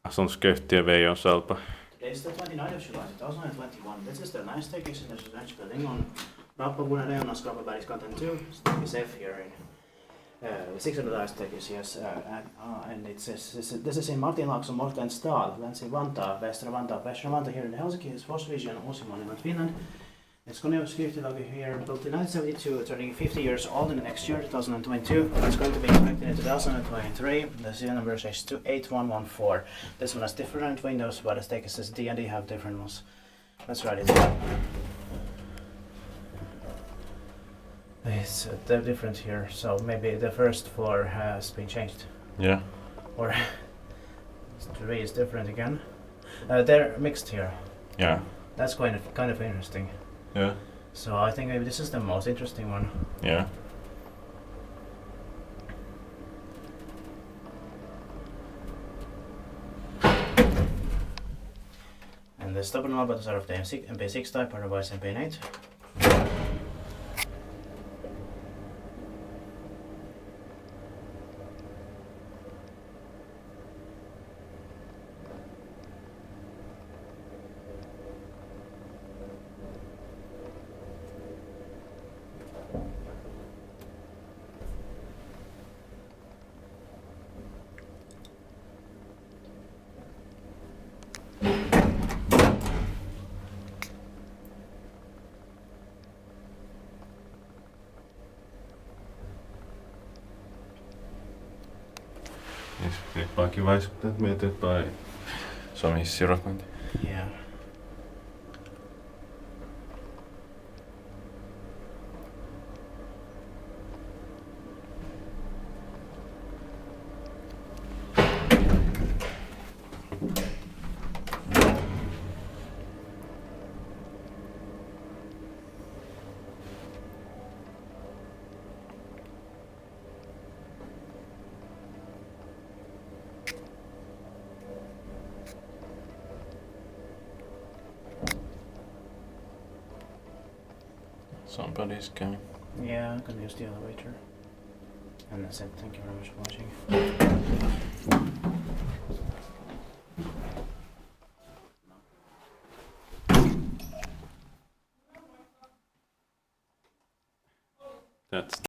Asuntoskeuttiö Veijon Salpa. Today is the 29th of July 2021. This is the nice staycation in the residential building on Raappavuorenreuna, Raappavuorenreuna content 2. Stay safe here in 600 stages, yes. And this is in Martinlaakso, modernized, that's in Vantaa, Västra Vantaa here in Helsinki, is Force Region, Uusimaa, Finland. It's Kone here, built in 1972, turning 50 years old in the next year, 2022. It's going to be inspected in 2023. The serial number is 8114. This one has different windows, but the staircases D&D have different ones. Let's write it. It's different here, so maybe the first floor has been changed. Yeah. Or 3 is different again. They're mixed here. Yeah. That's kind of interesting. Yeah. So I think maybe this is the most interesting one. Yeah. And the stubborn buttons are of the MP6 type, otherwise MP8. Klippaakin vaikuttaa, että mietit tai somissirokointi. Yeah. Somebody's coming. Yeah, I'm gonna use the elevator. And that's it. Thank you very much for watching. That's